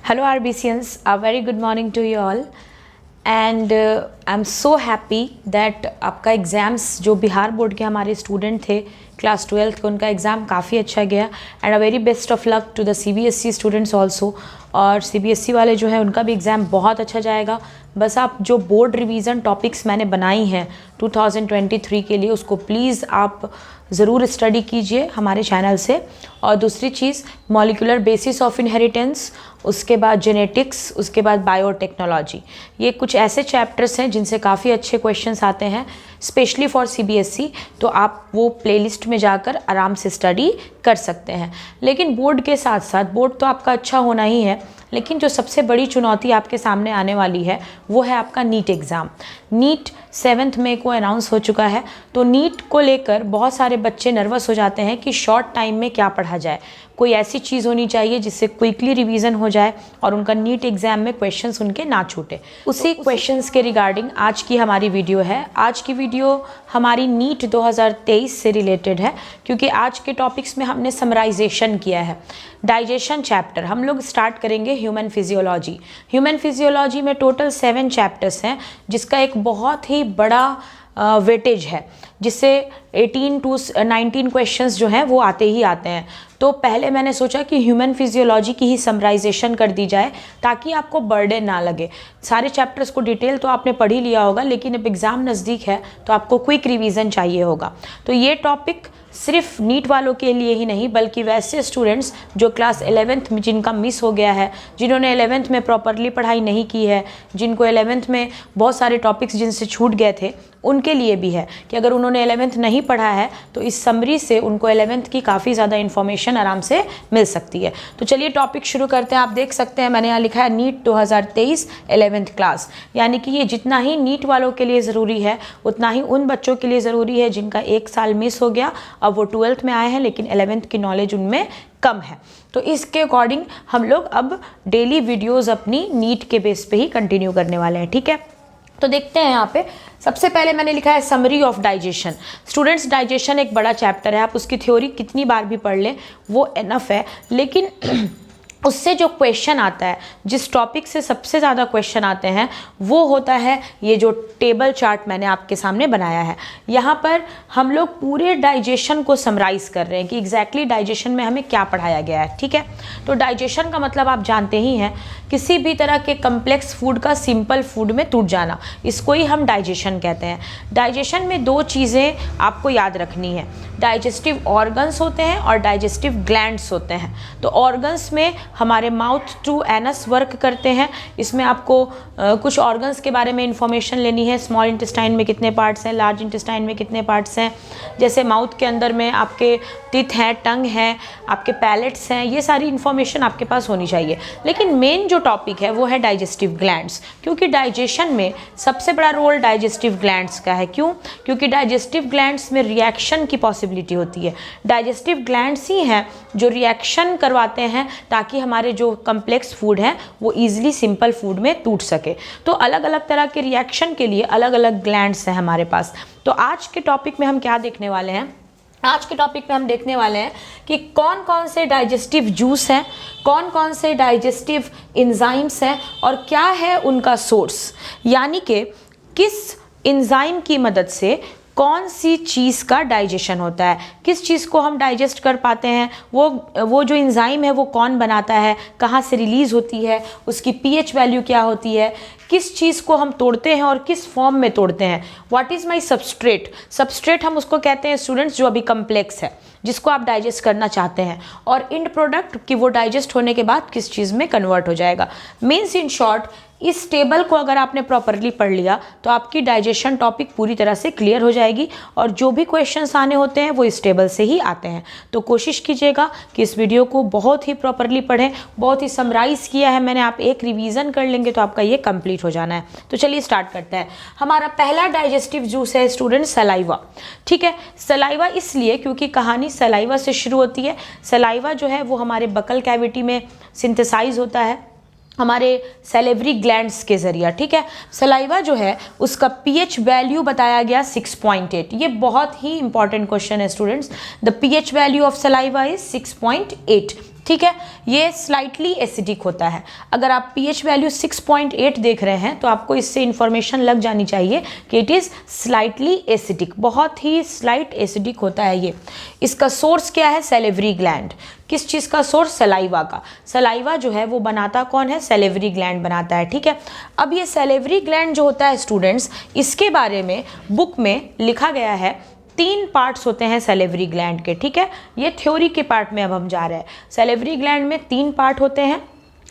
Hello RBCians, a very good morning to you all. And I am so happy that आपका exams जो Bihar board के हमारे student थे class 12 के, उनका एग्ज़ाम काफ़ी अच्छा गया and a very best of luck to the CBSE students also. और CBSE वाले जो है उनका भी एग्ज़ाम बहुत अच्छा जाएगा। बस आप जो बोर्ड रिवीजन टॉपिक्स मैंने बनाई हैं 2023 के लिए, उसको प्लीज़ आप ज़रूर स्टडी कीजिए हमारे चैनल से। और दूसरी चीज़, मॉलिक्यूलर बेसिस ऑफ इनहेरिटेंस, उसके बाद जेनेटिक्स, उसके बाद बायोटेक्नोलॉजी, ये कुछ ऐसे चैप्टर्स हैं जिनसे काफ़ी अच्छे क्वेश्चंस आते हैं स्पेशली फॉर CBSE। तो आप वो प्लेलिस्ट में जाकर आराम से स्टडी कर सकते हैं। लेकिन बोर्ड के साथ साथ, बोर्ड तो आपका अच्छा होना ही है, लेकिन जो सबसे बड़ी चुनौती आपके सामने आने वाली है वो है आपका नीट एग्ज़ाम। नीट 7 मई को अनाउंस हो चुका है। तो नीट को लेकर बहुत सारे बच्चे नर्वस हो जाते हैं कि शॉर्ट टाइम में क्या पढ़ा जाए। कोई ऐसी चीज़ होनी चाहिए जिससे क्विकली रिवीजन हो जाए और उनका नीट एग्ज़ाम में क्वेश्चंस उनके ना छूटे। उसी क्वेश्चंस के रिगार्डिंग आज की हमारी वीडियो है। आज की वीडियो हमारी नीट 2023 से रिलेटेड है, क्योंकि आज के टॉपिक्स में हमने समराइजेशन किया है। डाइजेशन चैप्टर हम लोग स्टार्ट करेंगे ह्यूमन फिजियोलॉजी। ह्यूमन फिजियोलॉजी में टोटल 7 चैप्टर्स हैं, जिसका एक बहुत ही बड़ा वेटेज है, जिससे 18 to 19 क्वेश्चंस जो हैं वो आते ही आते हैं। तो पहले मैंने सोचा कि ह्यूमन फिजियोलॉजी की ही समराइजेशन कर दी जाए ताकि आपको बर्डन ना लगे। सारे चैप्टर्स को डिटेल तो आपने पढ़ ही लिया होगा, लेकिन अब एग्ज़ाम नज़दीक है तो आपको क्विक रिवीजन चाहिए होगा। तो ये टॉपिक सिर्फ नीट वालों के लिए ही नहीं, बल्कि वैसे स्टूडेंट्स जो क्लास 11th में जिनका मिस हो गया है, जिन्होंने 11th में प्रॉपरली पढ़ाई नहीं की है, जिनको 11th में बहुत सारे टॉपिक्स जिनसे छूट गए थे, उनके लिए भी है कि अगर उन्होंने 11th नहीं पढ़ा है तो इस समरी से उनको 11th की काफ़ी ज़्यादा इन्फॉर्मेशन आराम से मिल सकती है। तो चलिए टॉपिक शुरू करते हैं। आप देख सकते हैं मैंने यहाँ लिखा है नीट 2023 11th क्लास, यानी कि ये जितना ही नीट वालों के लिए ज़रूरी है उतना ही उन बच्चों के लिए ज़रूरी है जिनका 1 साल मिस हो गया। अब वो 12th में आए हैं लेकिन 11th की नॉलेज उनमें कम है। तो इसके अकॉर्डिंग हम लोग अब डेली वीडियोज़ अपनी नीट के बेस पे ही कंटिन्यू करने वाले हैं, ठीक है। तो देखते हैं यहाँ पे सबसे पहले मैंने लिखा है summary of digestion. Students, digestion एक बड़ा चैप्टर है, आप उसकी थ्योरी कितनी बार भी पढ़ लें वो एनफ है, लेकिन उससे जो क्वेश्चन आता है, जिस टॉपिक से सबसे ज़्यादा क्वेश्चन आते हैं वो होता है ये जो टेबल चार्ट मैंने आपके सामने बनाया है। यहाँ पर हम लोग पूरे डाइजेशन को समराइज़ कर रहे हैं कि एग्जैक्टली डाइजेशन में हमें क्या पढ़ाया गया है, ठीक है। तो डाइजेशन का मतलब आप जानते ही हैं, किसी भी तरह के कम्प्लेक्स फूड का सिंपल फूड में टूट जाना, इसको ही हम डाइजेशन कहते हैं। डाइजेशन में 2 चीज़ें आपको याद रखनी है, डाइजेस्टिव ऑर्गन्स होते हैं और डाइजेस्टिव ग्लैंड्स होते हैं। तो ऑर्गन्स में हमारे माउथ टू एनस वर्क करते हैं। इसमें आपको कुछ ऑर्गन्स के बारे में इंफॉर्मेशन लेनी है, स्मॉल इंटेस्टाइन में कितने पार्ट्स हैं, लार्ज इंटेस्टाइन में कितने पार्ट्स हैं। जैसे माउथ के अंदर में आपके टीथ हैं, टंग है, आपके पैलेट्स हैं, ये सारी इंफॉर्मेशन आपके पास होनी चाहिए। लेकिन मेन जो टॉपिक है वो है डाइजेस्टिव ग्लैंड्स, क्योंकि डाइजेशन में सबसे बड़ा रोल डाइजेस्टिव ग्लैंड्स का है। क्यों? क्योंकि डाइजेस्टिव ग्लैंड्स में रिएक्शन की पॉसिबिलिटी होती है। डाइजेस्टिव ग्लैंड्स ही हैं जो रिएक्शन करवाते हैं ताकि हमारे जो कम्प्लेक्स फूड हैं वो ईजिली सिंपल फूड में टूट सके। तो अलग अलग तरह के रिएक्शन के लिए अलग अलग ग्लैंड्स हैं हमारे पास। तो आज के टॉपिक में हम क्या देखने वाले हैं? आज के टॉपिक में हम देखने वाले हैं कि कौन कौन से डाइजेस्टिव जूस हैं, कौन कौन से डाइजेस्टिव एंजाइम्स हैं और क्या है उनका सोर्स, यानी कि किस एंजाइम की मदद से कौन सी चीज़ का डाइजेशन होता है, किस चीज़ को हम डाइजेस्ट कर पाते हैं, वो जो एंजाइम है वो कौन बनाता है, कहाँ से रिलीज़ होती है, उसकी pH वैल्यू क्या होती है, किस चीज़ को हम तोड़ते हैं और किस फॉर्म में तोड़ते हैं। What is my substrate? Substrate हम उसको कहते हैं स्टूडेंट्स जो अभी कम्प्लेक्स है, जिसको आप डाइजेस्ट करना चाहते हैं, और इंड प्रोडक्ट कि वो डाइजेस्ट होने के बाद किस चीज़ में कन्वर्ट हो जाएगा। मीन्स इन शॉर्ट, इस टेबल को अगर आपने प्रॉपरली पढ़ लिया तो आपकी डाइजेशन टॉपिक पूरी तरह से क्लियर हो जाएगी, और जो भी क्वेश्चंस आने होते हैं वो इस टेबल से ही आते हैं। तो कोशिश कीजिएगा कि इस वीडियो को बहुत ही प्रॉपरली पढ़ें। बहुत ही समराइज़ किया है मैंने, आप एक रिवीजन कर लेंगे तो आपका ये कंप्लीट हो जाना है। तो चलिए स्टार्ट करते हैं। हमारा पहला डाइजेस्टिव जूस है स्टूडेंट सलाइवा, ठीक है। सलाइवा इसलिए क्योंकि कहानी सलाइवा से शुरू होती है। सलाइवा जो है वो हमारे बकल कैविटी में सिंथेसाइज होता है हमारे सेलेवरी ग्लैंड्स के जरिए, ठीक है। सलाइवा जो है उसका pH वैल्यू बताया गया 6.8। ये बहुत ही इंपॉर्टेंट क्वेश्चन है students. The pH value of saliva is 6.8, ठीक है, ये स्लाइटली एसिडिक होता है। अगर आप pH वैल्यू 6.8 देख रहे हैं तो आपको इससे इंफॉर्मेशन लग जानी चाहिए कि इट इज़ स्लाइटली एसिडिक, बहुत ही स्लाइट एसिडिक होता है ये। इसका सोर्स क्या है? Salivary gland. किस चीज़ का सोर्स? सलाइवा का। सलाइवा जो है वो बनाता कौन है? सैलिवरी ग्लैंड बनाता है, ठीक है। अब ये सैलिवरी ग्लैंड जो होता है स्टूडेंट्स, इसके बारे में बुक में लिखा गया है 3 पार्ट्स होते हैं सैलिवरी ग्लैंड के, ठीक है। ये थ्योरी के पार्ट में अब हम जा रहे हैं। सैलिवरी ग्लैंड में 3 पार्ट होते हैं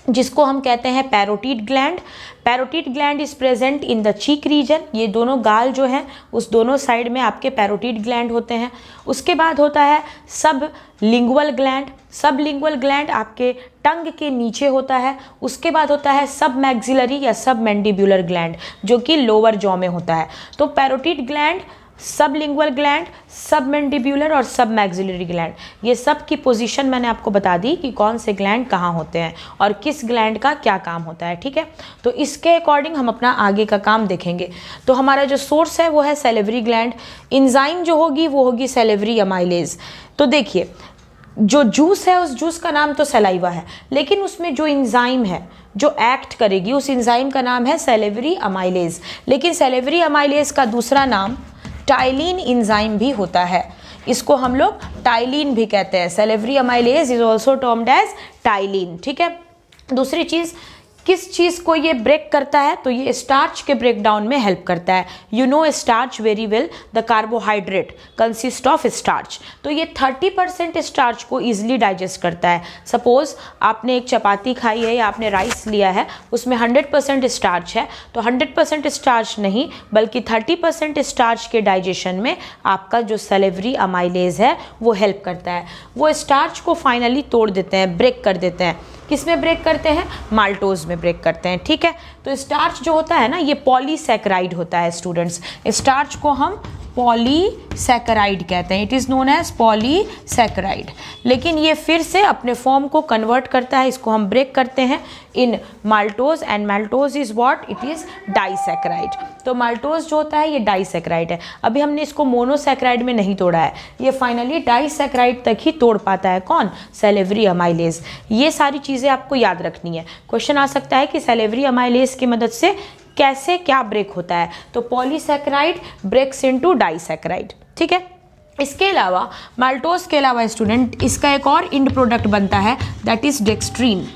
जिसको हम कहते हैं parotid gland. Parotid gland is present in the cheek region. ये दोनों गाल जो हैं उस दोनों साइड में आपके पैरोटिड ग्लैंड होते हैं। उसके बाद होता है सब लिंगुअल ग्लैंड। सब लिंगुअल ग्लैंड आपके टंग के नीचे होता है। उसके बाद होता है सब मैक्सिलरी या सब मैंडिब्यूलर ग्लैंड जो कि लोअर जॉ में होता है। तो पैरोटिड ग्लैंड, सब लिंगुअल ग्लैंड, सब मैंडिब्यूलर और सब मैक्सिलरी ग्लैंड, ये सब की पोजीशन मैंने आपको बता दी कि कौन से ग्लैंड कहाँ होते हैं और किस ग्लैंड का क्या काम होता है, ठीक है। तो इसके अकॉर्डिंग हम अपना आगे का काम देखेंगे। तो हमारा जो सोर्स है वो है सैलिवरी ग्लैंड। इंजाइम जो होगी वो होगी सैलिवरी अमाइलेज। तो देखिए, जो जूस है उस जूस का नाम तो सलाइवा है, लेकिन उसमें जो इंजाइम है जो एक्ट करेगी उस इंजाइम का नाम है सैलिवरी अमाइलेज। लेकिन सैलिवरी अमाइलेज का दूसरा नाम टाइलिन इंजाइम भी होता है। इसको हम लोग टाइलिन भी कहते हैं। Salivary amylase is also termed as ptyalin, ठीक है। दूसरी चीज़, किस चीज़ को ये ब्रेक करता है? तो ये स्टार्च के ब्रेकडाउन में हेल्प करता है। You know starch very well, the carbohydrate consist of starch. तो ये 30% स्टार्च को ईजिली डाइजेस्ट करता है। सपोज आपने एक चपाती खाई है या आपने राइस लिया है, उसमें 100% स्टार्च है, तो 100% स्टार्च नहीं बल्कि 30% स्टार्च के डाइजेशन में आपका जो सैलिवरी अमाइलेज है वो हेल्प करता है। वो स्टार्च को फाइनली तोड़ देते हैं, ब्रेक कर देते हैं। किस में ब्रेक करते हैं? माल्टोज में ब्रेक करते हैं, ठीक है। तो स्टार्च जो होता है ना, ये पॉलीसैकेराइड होता है स्टूडेंट्स। स्टार्च को हम पॉलीसैकेराइड कहते हैं। It is known as polysaccharide. लेकिन ये फिर से अपने फॉर्म को कन्वर्ट करता है, इसको हम ब्रेक करते हैं in maltose, and maltose is what? It is disaccharide. तो माल्टोज जो होता है ये डाइसैकेराइड है। अभी हमने इसको मोनोसैकेराइड में नहीं तोड़ा है, ये फाइनली डाइसैकेराइड तक ही तोड़ पाता है। कौन? Salivary amylase. ये सारी चीज़ें आपको याद रखनी है। क्वेश्चन आ सकता है कि सैलिवरी अमाइलेज की मदद से कैसे क्या ब्रेक होता है? तो पॉलीसैकेराइड ब्रेक्स इनटू डाइसैकेराइड, ठीक है। इसके अलावा माल्टोज के अलावा स्टूडेंट इसका एक और इंड प्रोडक्ट बनता है, दैट इज डेक्स्ट्रीन,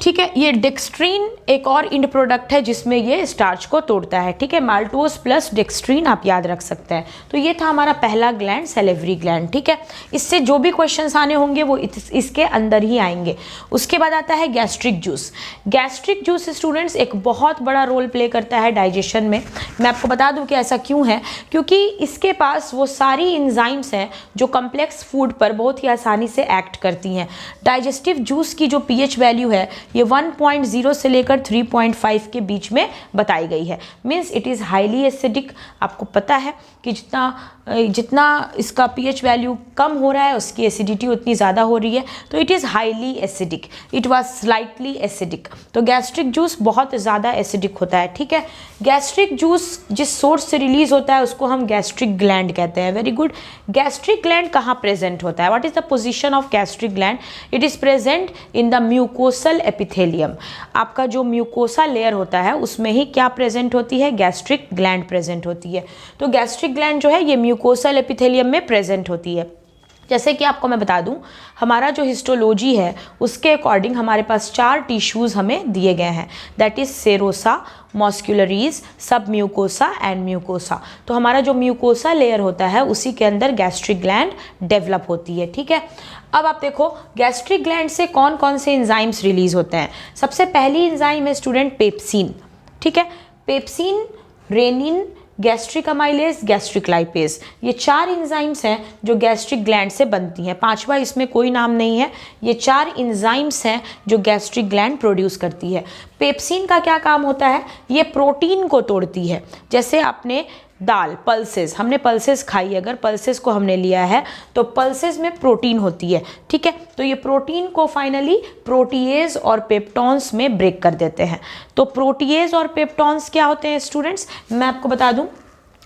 ठीक है। ये डेक्स्ट्रीन एक और इंड प्रोडक्ट है जिसमें ये स्टार्च को तोड़ता है, ठीक है। माल्टोज प्लस डेक्स्ट्रीन आप याद रख सकते हैं। तो ये था हमारा पहला ग्लैंड, सैलिवरी ग्लैंड, ठीक है। इससे जो भी क्वेश्चंस आने होंगे वो इसके अंदर ही आएंगे। उसके बाद आता है gastric juice. Gastric juice students एक बहुत बड़ा रोल प्ले करता है डाइजेशन में। मैं आपको बता दूं कि ऐसा क्यों है, क्योंकि इसके पास वो सारी इंजाइम्स हैं जो कम्प्लेक्स फूड पर बहुत ही आसानी से एक्ट करती हैं। डाइजेस्टिव जूस की जो pH वैल्यू है ये 1.0 से लेकर 3.5 के बीच में बताई गई है। Means it is highly acidic. आपको पता है कि जितना इसका pH वैल्यू कम हो रहा है उसकी एसिडिटी उतनी ज़्यादा हो रही है। तो it is highly acidic, it was slightly acidic. तो गैस्ट्रिक जूस बहुत ज़्यादा एसिडिक होता है, ठीक है। गैस्ट्रिक जूस जिस सोर्स से रिलीज होता है उसको हम गैस्ट्रिक ग्लैंड कहते हैं। Very good. गैस्ट्रिक ग्लैंड कहाँ प्रेजेंट होता है? What is the position of gastric gland? It is present in the mucosal epithelium. आपका जो म्यूकोसा लेयर होता है उसमें ही क्या प्रेजेंट होती है? गैस्ट्रिक ग्लैंड प्रेजेंट होती है। तो गैस्ट्रिक ग्लैंड जो है ये म्यूकोसल एपिथेलियम में प्रेजेंट होती है। जैसे कि आपको मैं बता दूं, हमारा जो हिस्टोलॉजी है उसके अकॉर्डिंग हमारे पास 4 टिश्यूज़ हमें दिए गए हैं, दैट इज़ सेरोसा, मॉस्क्यूलरीज, सब म्यूकोसा एंड म्यूकोसा। तो हमारा जो म्यूकोसा लेयर होता है उसी के अंदर गैस्ट्रिक ग्लैंड डेवलप होती है, ठीक है। अब आप देखो गैस्ट्रिक ग्लैंड से कौन कौन से एंजाइम्स रिलीज होते हैं। सबसे पहली एंजाइम है स्टूडेंट पेप्सिन, ठीक है। Pepsin, rennin, gastric amylase, gastric lipase, ये 4 एंजाइम्स हैं जो गैस्ट्रिक ग्लैंड से बनती हैं। 5वां इसमें कोई नाम नहीं है। ये 4 एंजाइम्स हैं जो गैस्ट्रिक ग्लैंड प्रोड्यूस करती है। पेप्सिन का क्या काम होता है? ये प्रोटीन को तोड़ती है। जैसे आपने दाल, पल्सेस, हमने पल्सेस खाई, अगर पल्सेस को हमने लिया है तो पल्सेस में प्रोटीन होती है, ठीक है। तो ये प्रोटीन को फाइनली प्रोटीएज और पेप्टॉन्स में ब्रेक कर देते हैं। तो प्रोटीएज और पेप्टॉन्स क्या होते हैं स्टूडेंट्स? मैं आपको बता दूं,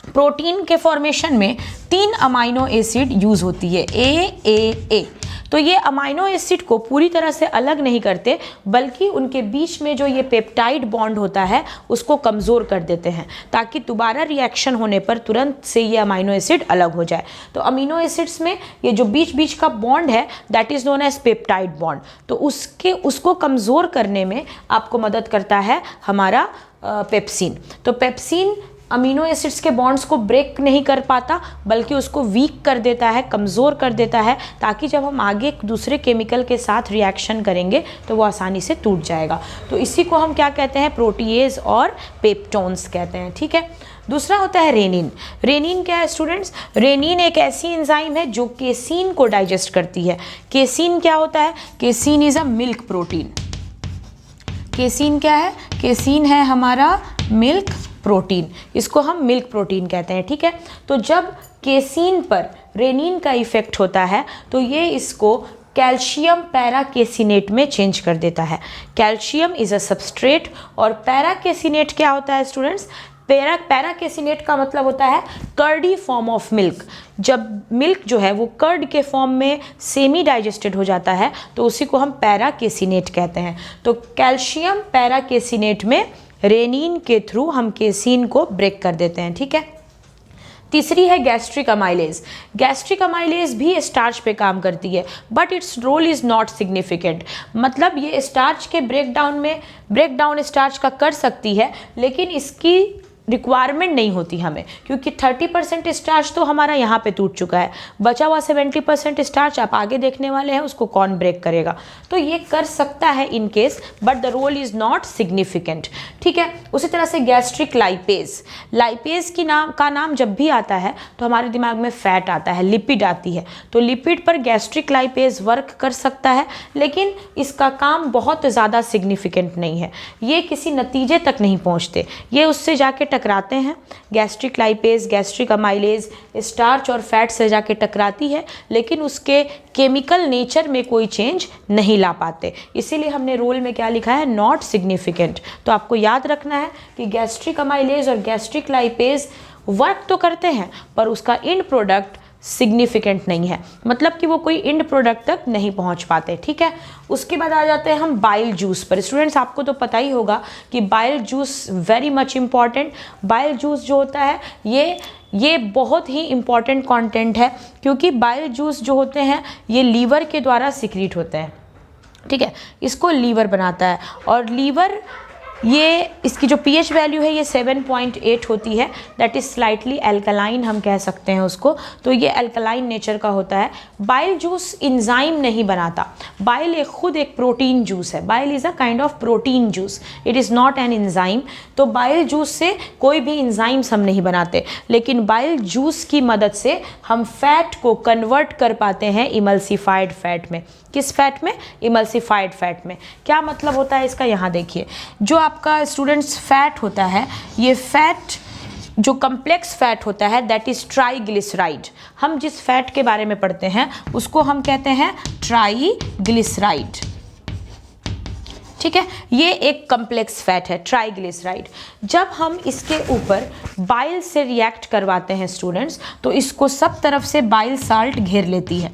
प्रोटीन के फॉर्मेशन में 3 अमाइनो एसिड यूज होती है, ए। तो ये अमाइनो एसिड को पूरी तरह से अलग नहीं करते, बल्कि उनके बीच में जो ये पेप्टाइड बॉन्ड होता है उसको कमज़ोर कर देते हैं, ताकि दोबारा रिएक्शन होने पर तुरंत से ये अमाइनो एसिड अलग हो जाए। तो अमीनो एसिड्स में ये जो बीच बीच का बॉन्ड है that is known as peptide bond, तो उसको कमज़ोर करने में आपको मदद करता है हमारा पेप्सिन। तो पेप्सिन अमीनो एसिड्स के बॉन्ड्स को ब्रेक नहीं कर पाता, बल्कि उसको वीक कर देता है, कमज़ोर कर देता है, ताकि जब हम आगे दूसरे केमिकल के साथ रिएक्शन करेंगे तो वो आसानी से टूट जाएगा। तो इसी को हम क्या कहते हैं, प्रोटीएज और पेप्टोन्स कहते हैं। ठीक है, दूसरा होता है रेनिन। रेनिन क्या है स्टूडेंट्स? रेनिन एक ऐसी एंजाइम है जो केसीन को डाइजेस्ट करती है। केसीन क्या होता है? Casein is a milk protein. Casein क्या है? केसीन है हमारा मिल्क प्रोटीन, इसको हम मिल्क प्रोटीन कहते हैं। ठीक है, तो जब केसीन पर रेनिन का इफेक्ट होता है तो ये इसको कैल्शियम पैराकेसिनेट में चेंज कर देता है। कैल्शियम इज़ अ सबस्ट्रेट और पैराकेसिनेट क्या होता है स्टूडेंट्स? पैराकेसिनेट का मतलब होता है कर्डी फॉर्म ऑफ मिल्क। जब मिल्क जो है वो कर्ड के फॉर्म में सेमी डाइजेस्टेड हो जाता है तो उसी को हम पैराकेसिनेट कहते हैं। तो कैल्शियम पैराकेसिनेट में रेनिन के थ्रू हम केसीन को ब्रेक कर देते हैं। ठीक है, तीसरी है गैस्ट्रिक अमाइलेज। गैस्ट्रिक अमाइलेज भी स्टार्च पे काम करती है, but its role is not significant. मतलब ये स्टार्च के ब्रेकडाउन स्टार्च का कर सकती है, लेकिन इसकी रिक्वायरमेंट नहीं होती हमें, क्योंकि 30% स्टार्च तो हमारा यहाँ पे टूट चुका है, बचा हुआ 70% स्टार्च आप आगे देखने वाले हैं उसको कौन ब्रेक करेगा। तो ये कर सकता है in case, but the role is not significant. ठीक है, उसी तरह से गैस्ट्रिक लाइपेज। लाइपेज का नाम जब भी आता है तो हमारे दिमाग में फैट आता है, लिपिड आती है। तो लिपिड पर गैस्ट्रिक लाइपेज वर्क कर सकता है, लेकिन इसका काम बहुत ज़्यादा सिग्निफिकेंट नहीं है। ये किसी नतीजे तक नहीं पहुँचते, ये उससे जाके टकराते हैं। Gastric lipase, gastric amylase starch और फैट से जाके टकराती है, लेकिन उसके केमिकल नेचर में कोई चेंज नहीं ला पाते। इसीलिए हमने रोल में क्या लिखा है, नॉट सिग्निफिकेंट। तो आपको याद रखना है कि गैस्ट्रिक अमाइलेज और गैस्ट्रिक लाइपेज वर्क तो करते हैं, पर उसका एंड प्रोडक्ट सिग्निफिकेंट नहीं है, मतलब कि वो कोई एंड प्रोडक्ट तक नहीं पहुंच पाते। ठीक है, उसके बाद आ जाते हैं हम बाइल जूस पर। स्टूडेंट्स, आपको तो पता ही होगा कि bile juice very much important. Bile juice जो होता है ये बहुत ही इम्पॉर्टेंट कंटेंट है, क्योंकि बाइल जूस जो होते हैं ये लीवर के द्वारा सिक्रीट होते हैं। ठीक है, इसको लीवर बनाता है, और लीवर ये इसकी जो pH वैल्यू है ये 7.8 होती है, दैट इज़ स्लाइटली एल्कलाइन हम कह सकते हैं उसको। तो ये एल्कलाइन नेचर का होता है। बाइल जूस इंजाइम नहीं बनाता, बाइल खुद एक प्रोटीन जूस है। Bile is a kind of protein juice, it is not an enzyme. तो बाइल जूस से कोई भी इंजाइम्स हम नहीं बनाते, लेकिन बाइल जूस की मदद से हम फैट को कन्वर्ट कर पाते हैं इमल्सिफाइड फैट में। किस फैट में? इमल्सिफाइड फैट में। क्या मतलब होता है इसका? यहाँ देखिए, जो आपका स्टूडेंट्स फैट होता है, ये फैट जो कम्प्लेक्स फैट होता है दैट इज़ ट्राइग्लिसराइड। हम जिस फैट के बारे में पढ़ते हैं उसको हम कहते हैं ट्राइग्लिसराइड। ठीक है, ये एक कम्प्लेक्स फैट है ट्राइग्लिसराइड। जब हम इसके ऊपर बाइल से रिएक्ट करवाते हैं स्टूडेंट्स, तो इसको सब तरफ से बाइल साल्ट घेर लेती है।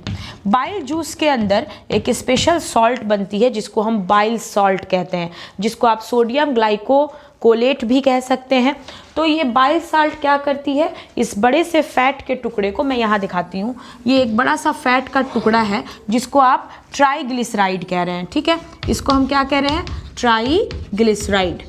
बाइल जूस के अंदर एक स्पेशल सॉल्ट बनती है जिसको हम बाइल सॉल्ट कहते हैं, जिसको आप सोडियम ग्लाइकोलेट भी कह सकते हैं। तो ये बाइल साल्ट क्या करती है, इस बड़े से फैट के टुकड़े को मैं यहाँ दिखाती हूँ। ये एक बड़ा सा फैट का टुकड़ा है जिसको आप ट्राइग्लिसराइड कह रहे हैं। ठीक है, इसको हम क्या कह रहे हैं? ट्राइग्लिसराइड।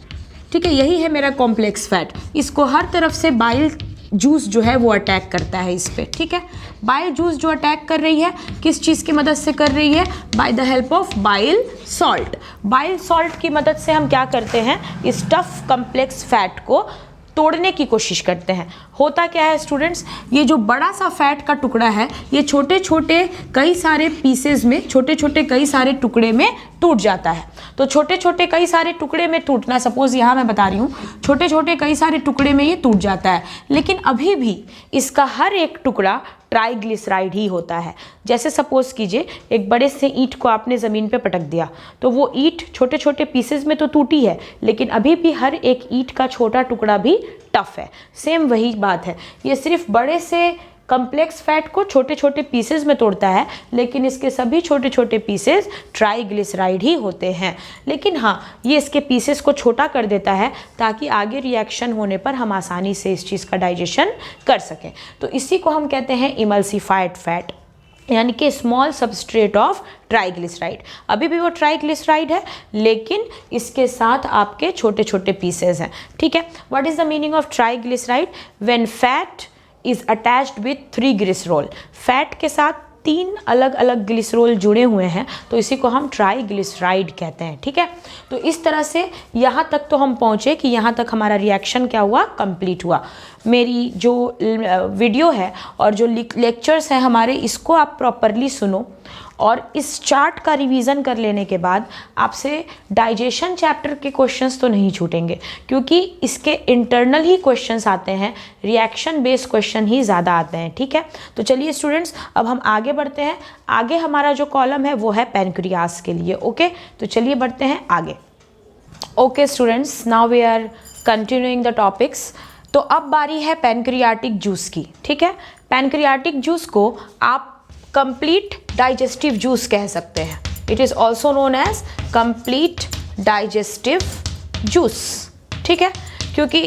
ठीक है, यही है मेरा कॉम्प्लेक्स फैट। इसको हर तरफ से बाइल जूस जो है वो अटैक करता है इस पे। ठीक है, बाइल जूस जो अटैक कर रही है किस चीज़ की मदद से कर रही है? By the help of bile salt. Bile salt की मदद से हम क्या करते हैं, इस टफ कम्प्लेक्स फैट को तोड़ने की कोशिश करते हैं। होता क्या है स्टूडेंट्स, ये जो बड़ा सा फैट का टुकड़ा है ये छोटे छोटे कई सारे पीसेस में, छोटे छोटे कई सारे टुकड़े में टूट जाता है। तो छोटे छोटे कई सारे टुकड़े में टूटना, सपोज यहाँ मैं बता रही हूँ, छोटे छोटे कई सारे टुकड़े में ये टूट जाता है, लेकिन अभी भी इसका हर एक टुकड़ा ट्राइग्लिसराइड ही होता है। जैसे सपोज कीजिए एक बड़े से ईंट को आपने ज़मीन पे पटक दिया, तो वो ईंट छोटे छोटे पीसेस में तो टूटी है, लेकिन अभी भी हर एक ईंट का छोटा टुकड़ा भी टफ है। सेम वही बात है, ये सिर्फ बड़े से कम्प्लेक्स फैट को छोटे छोटे पीसेज में तोड़ता है, लेकिन इसके सभी छोटे छोटे पीसेज ट्राइग्लिसराइड ही होते हैं। लेकिन हाँ, ये इसके पीसेस को छोटा कर देता है ताकि आगे रिएक्शन होने पर हम आसानी से इस चीज़ का डाइजेशन कर सकें। तो इसी को हम कहते हैं इमल्सिफाइड फैट, यानी कि स्मॉल सबस्ट्रेट ऑफ ट्राइग्लिसराइड। अभी भी वो ट्राइग्लिसराइड है, लेकिन इसके साथ आपके छोटे छोटे पीसेस हैं। ठीक है, what is the meaning of triglyceride? When fat is attached with 3 glycerol, fat के साथ 3 अलग अलग ग्लिसरॉल जुड़े हुए हैं, तो इसी को हम ट्राइग्लिसराइड कहते हैं। ठीक है, तो इस तरह से यहाँ तक तो हम पहुँचे कि यहाँ तक हमारा रिएक्शन क्या हुआ, कंप्लीट हुआ। मेरी जो वीडियो है और जो लेक्चर्स हैं हमारे, इसको आप प्रॉपरली सुनो और इस चार्ट का रिवीजन कर लेने के बाद आपसे डाइजेशन चैप्टर के क्वेश्चंस तो नहीं छूटेंगे, क्योंकि इसके इंटरनल ही क्वेश्चंस आते हैं, रिएक्शन बेस्ड क्वेश्चन ही ज़्यादा आते हैं। ठीक है, तो चलिए स्टूडेंट्स, अब हम आगे बढ़ते हैं। आगे हमारा जो कॉलम है वो है पैनक्रियास के लिए। ओके, तो चलिए बढ़ते हैं आगे। Okay students, now we are continuing the topics. तो अब बारी है पैनक्रियाटिक जूस की। ठीक है, पैनक्रियाटिक जूस को आप कंप्लीट डाइजेस्टिव जूस कह सकते हैं। It is also known as complete digestive juice. ठीक है, क्योंकि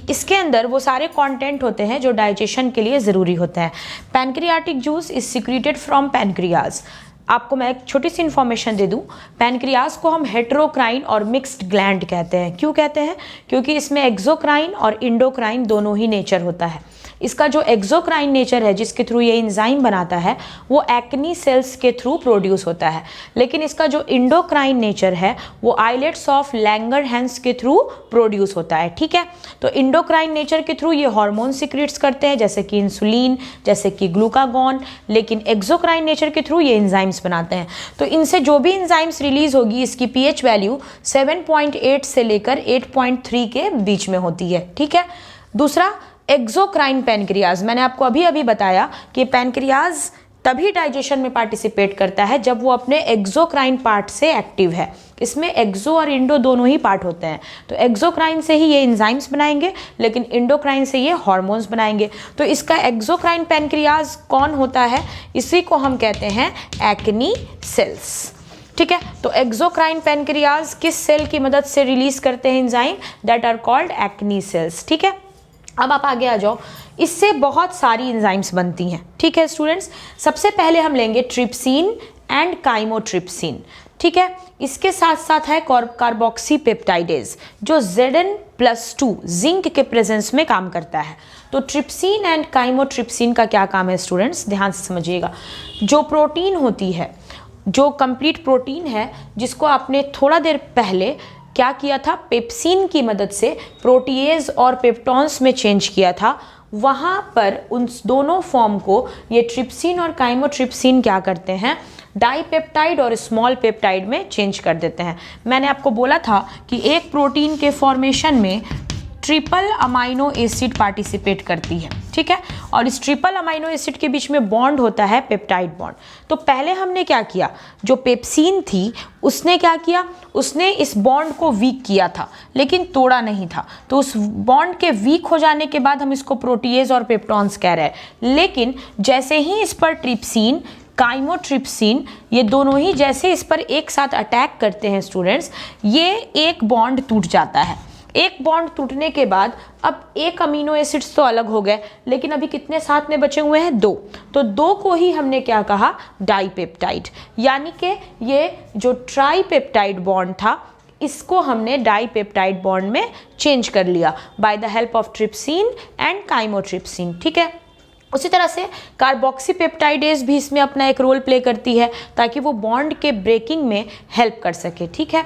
इसके अंदर वो सारे कंटेंट होते हैं जो डाइजेशन के लिए ज़रूरी होते हैं। Pancreatic juice is secreted from pancreas. आपको मैं एक छोटी सी इन्फॉर्मेशन दे दूं, पैनक्रियाज को हम हेटेरोक्राइन और मिक्स्ड ग्लैंड कहते हैं। क्यों कहते हैं? क्योंकि इसमें एक्सोक्राइन और इंडोक्राइन दोनों ही नेचर होता है। इसका जो एक्सोक्राइन नेचर है, जिसके थ्रू ये एंजाइम बनाता है, वो एक्नी सेल्स के थ्रू प्रोड्यूस होता है। लेकिन इसका जो इंडोक्राइन नेचर है वो आइलेट्स ऑफ लैंगरहैंस के थ्रू प्रोड्यूस होता है। ठीक है, तो इंडोक्राइन नेचर के थ्रू ये हार्मोन सिक्रीट्स करते हैं, जैसे कि इंसुलिन, जैसे कि ग्लूकागॉन, लेकिन एक्सोक्राइन नेचर के थ्रू ये एंजाइम्स बनाते हैं। तो इनसे जो भी एंजाइम्स रिलीज होगी, इसकी पीएच वैल्यू 7.8 से लेकर 8.3 के बीच में होती है। ठीक है, दूसरा एक्सोक्राइन पैनक्रियाज, मैंने आपको अभी अभी बताया कि पैनक्रियाज तभी डाइजेशन में पार्टिसिपेट करता है जब वो अपने एक्सोक्राइन पार्ट से एक्टिव है। इसमें एक्सो और इंडो दोनों ही पार्ट होते हैं। तो एक्सोक्राइन से ही ये एंजाइम्स बनाएंगे, लेकिन इंडोक्राइन से ये हार्मोन्स बनाएंगे। तो इसका एक्सोक्राइन पैनक्रियाज कौन होता है? इसी को हम कहते हैं एक्नी सेल्स। ठीक है, तो एक्सोक्राइन पैनक्रियाज किस सेल की मदद से रिलीज करते हैं enzyme? That are called acini cells. ठीक है, अब आप आगे आ जाओ। इससे बहुत सारी एंजाइम्स बनती हैं। ठीक है स्टूडेंट्स, सबसे पहले हम लेंगे ट्रिप्सिन एंड काइमोट्रिप्सिन। ठीक है, इसके साथ साथ है कार्बोक्सी पेप्टाइडेज, जो Zn+2 जिंक के प्रेजेंस में काम करता है। तो ट्रिप्सिन एंड काइमोट्रिप्सिन का क्या काम है स्टूडेंट्स, ध्यान से समझिएगा। जो प्रोटीन होती है, जो कंप्लीट प्रोटीन है, जिसको आपने थोड़ा देर पहले क्या किया था, पेप्सिन की मदद से प्रोटीएज और पेप्टॉन्स में चेंज किया था, वहाँ पर उन दोनों फॉर्म को ये ट्रिप्सिन और काइमोट्रिप्सिन क्या करते हैं, डाइपेप्टाइड और स्मॉल पेप्टाइड में चेंज कर देते हैं। मैंने आपको बोला था कि एक प्रोटीन के फॉर्मेशन में ट्रिपल अमाइनो एसिड पार्टिसिपेट करती है। ठीक है, और इस ट्रिपल अमाइनो एसिड के बीच में बॉन्ड होता है पेप्टाइड बॉन्ड। तो पहले हमने क्या किया, जो पेप्सिन थी उसने क्या किया, उसने इस बॉन्ड को वीक किया था, लेकिन तोड़ा नहीं था। तो उस बॉन्ड के वीक हो जाने के बाद हम इसको प्रोटीएज और पेप्टॉन्स कह रहे हैं। लेकिन जैसे ही इस पर ट्रिप्सिन, काइमोट्रिप्सिन, ये दोनों ही जैसे इस पर एक साथ अटैक करते हैं स्टूडेंट्स, ये एक बॉन्ड टूट जाता है। एक बॉन्ड टूटने के बाद अब एक अमीनो एसिड्स तो अलग हो गए, लेकिन अभी कितने साथ में बचे हुए हैं? 2। तो 2 को ही हमने क्या कहा, डाइपेप्टाइड। यानी कि ये जो ट्राइपेप्टाइड बॉन्ड था, इसको हमने डाइपेप्टाइड बॉन्ड में चेंज कर लिया by the help of trypsin and chymotrypsin. ठीक है, उसी तरह से कार्बोक्सी पेप्टाइडेज भी इसमें अपना एक रोल प्ले करती है, ताकि वो बॉन्ड के ब्रेकिंग में हेल्प कर सके। ठीक है,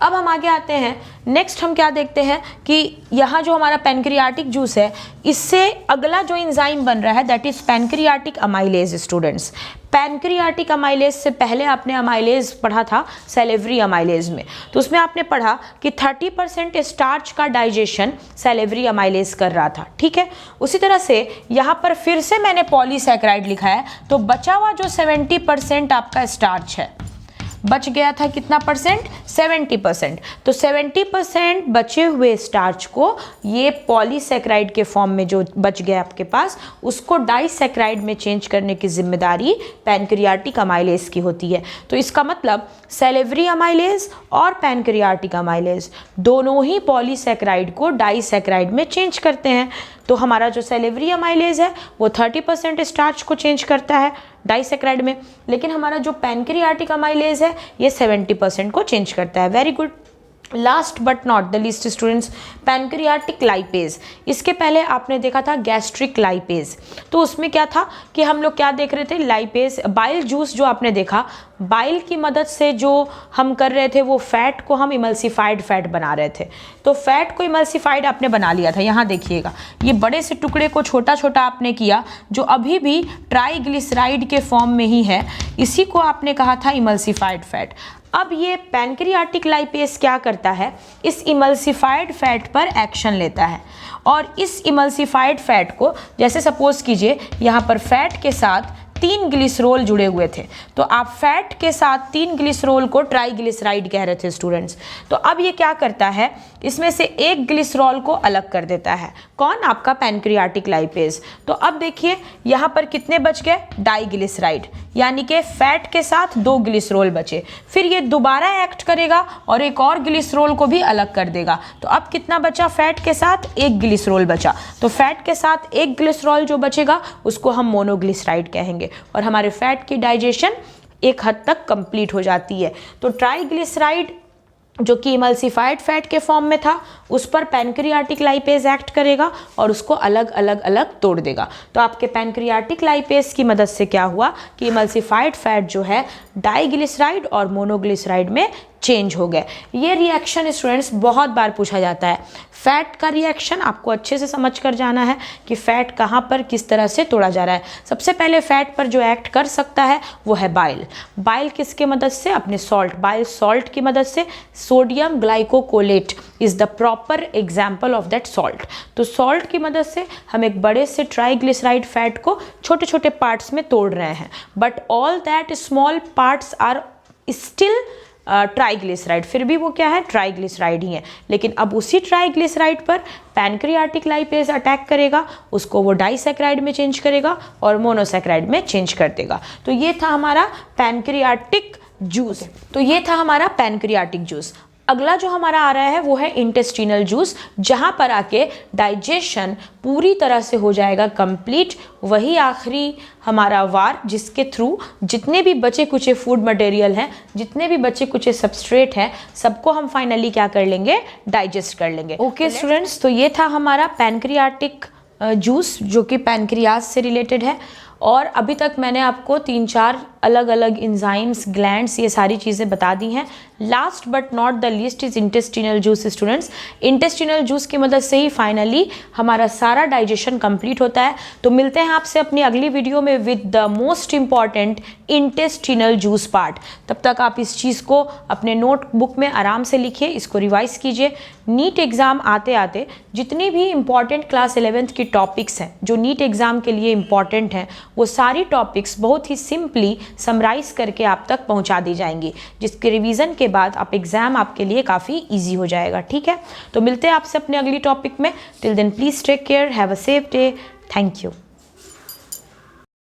अब हम आगे आते हैं। नेक्स्ट हम क्या देखते हैं कि यहाँ जो हमारा पैनक्रियाटिक जूस है, इससे अगला जो एंजाइम बन रहा है that is pancreatic amylase. Students, pancreatic amylase से पहले आपने अमाइलेज पढ़ा था सैलिवरी अमाइलेज में, तो उसमें आपने पढ़ा कि 30% स्टार्च का डाइजेशन सैलिवरी अमाइलेज कर रहा था। ठीक है, उसी तरह से यहाँ पर फिर से मैंने पॉलीसैकेराइड लिखा है, तो बचा हुआ जो 70% आपका स्टार्च है, बच गया था कितना परसेंट, 70%। तो 70% बचे हुए स्टार्च को ये पॉलीसैकेराइड के फॉर्म में जो बच गया आपके पास, उसको डाइसैकेराइड में चेंज करने की जिम्मेदारी पैनक्रियाटिक अमाइलेज की होती है। तो इसका मतलब सैलिवरी अमाइलेज और पैनक्रियाटिक अमाइलेज दोनों ही पॉलीसैकेराइड को डाइसैकेराइड में चेंज करते हैं। तो हमारा जो सैलिवरी अमाइलेज है वो 30% स्टार्च को चेंज करता है डाइसैकेराइड में, लेकिन हमारा जो पैनक्रियाटिक अमाइलेज है ये 70% को चेंज करता है। Very good. Last but not the least students, pancreatic lipase. इसके पहले आपने देखा था गैस्ट्रिक लाइपेज। तो उसमें क्या था कि हम लोग क्या देख रहे थे, लाइपेज बाइल जूस जो आपने देखा, बाइल की मदद से जो हम कर रहे थे वो फैट को हम इमल्सिफाइड फैट बना रहे थे। तो फैट को इमल्सिफाइड आपने बना लिया था। यहाँ देखिएगा, ये बड़े से टुकड़े को छोटा छोटा आपने किया, जो अभी भी ट्राइग्लिसराइड के फॉर्म में ही है, इसी को आपने कहा था इमल्सिफाइड फैट। अब ये पैनक्रियाटिक लाइपेज क्या करता है, इस इमल्सिफाइड फैट पर एक्शन लेता है और इस इमल्सिफाइड फैट को, जैसे सपोज कीजिए यहाँ पर फैट के साथ 3 ग्लिसरॉल जुड़े हुए थे, तो आप फैट के साथ 3 ग्लिसरॉल को ट्राइग्लिसराइड कह रहे थे स्टूडेंट्स। तो अब ये क्या करता है, इसमें से एक ग्लिसरॉल को अलग कर देता है। कौन, आपका पैनक्रियाटिक लाइपेज। तो अब देखिए यहाँ पर कितने बच गए, डाइग्लिसराइड, यानी कि फैट के साथ 2 ग्लिसरॉल बचे। फिर ये दोबारा एक्ट करेगा और एक और ग्लिसरॉल को भी अलग कर देगा। तो अब कितना बचा, फैट के साथ 1 ग्लिसरॉल बचा। तो फैट के साथ 1 ग्लिसरॉल जो बचेगा उसको हम मोनोग्लिसराइड कहेंगे और हमारे फैट की डाइजेशन एक हद तक कंप्लीट हो जाती है। तो ट्राइग्लिसराइड जो कि इमल्सिफाइड फैट के फॉर्म में था, उस पर पैनक्रियाटिक लाइपेज एक्ट करेगा और उसको अलग अलग अलग तोड़ देगा। तो आपके पैनक्रियाटिक लाइपेज की मदद से क्या हुआ कि इमल्सिफाइड फैट जो है डाइग्लिसराइड और मोनोग्लिसराइड में चेंज हो गए। ये रिएक्शन स्टूडेंट्स बहुत बार पूछा जाता है। फैट का रिएक्शन आपको अच्छे से समझ कर जाना है कि फैट कहाँ पर किस तरह से तोड़ा जा रहा है। सबसे पहले फैट पर जो एक्ट कर सकता है वो है बाइल। बाइल किसके मदद से, अपने सॉल्ट, बाइल सॉल्ट की मदद से। Sodium ग्लाइकोकोलेट is the proper example of that salt. तो सॉल्ट की मदद से हम एक बड़े से ट्राइग्लिसराइड फैट को छोटे छोटे पार्ट्स में तोड़ रहे हैं, but all that small parts are still triglyceride, फिर भी वो क्या है, ट्राइग्लिसराइड ही है। लेकिन अब उसी ट्राइग्लिसराइड पर पैनक्रियाटिक लाइपेज अटैक करेगा, उसको वो डाइसैकेराइड में चेंज करेगा और मोनोसैकेराइड में चेंज कर देगा। तो ये था हमारा पैनक्रियाटिक जूस। तो ये था हमारा पैनक्रियाटिक जूस। अगला जो हमारा आ रहा है वो है इंटेस्टिनल जूस, जहाँ पर आके डाइजेशन पूरी तरह से हो जाएगा कंप्लीट। वही आखिरी हमारा वार जिसके थ्रू जितने भी बचे कुचे फूड मटेरियल हैं, जितने भी बचे कुचे सबस्ट्रेट हैं, सबको हम फाइनली क्या कर लेंगे, डाइजेस्ट कर लेंगे। ओके स्टूडेंट्स, तो ये था हमारा पैनक्रियाटिक जूस जो कि पैनक्रियाज से रिलेटेड है। और अभी तक मैंने आपको 3-4 अलग अलग इंजाइम्स, ग्लैंड्स, ये सारी चीज़ें बता दी हैं। Last but not the least is intestinal juice students. Intestinal juice की मदद से ही फाइनली हमारा सारा डाइजेशन कंप्लीट होता है। तो मिलते हैं आपसे अपनी अगली वीडियो में with the most important intestinal juice part. तब तक आप इस चीज़ को अपने नोटबुक में आराम से लिखिए, इसको रिवाइज कीजिए। नीट एग्ज़ाम आते आते जितनी भी इंपॉर्टेंट क्लास 11th की टॉपिक्स हैं जो नीट एग्ज़ाम के लिए इंपॉर्टेंट हैं, वो सारी टॉपिक्स बहुत ही सिंपली समराइज करके आप तक पहुंचा दी जाएंगी, जिसके रिवीजन के बाद आप एग्जाम आपके लिए काफ़ी इजी हो जाएगा। ठीक है, तो मिलते हैं आपसे अपने अगली टॉपिक में। Till then please take care, have a safe day, thank you.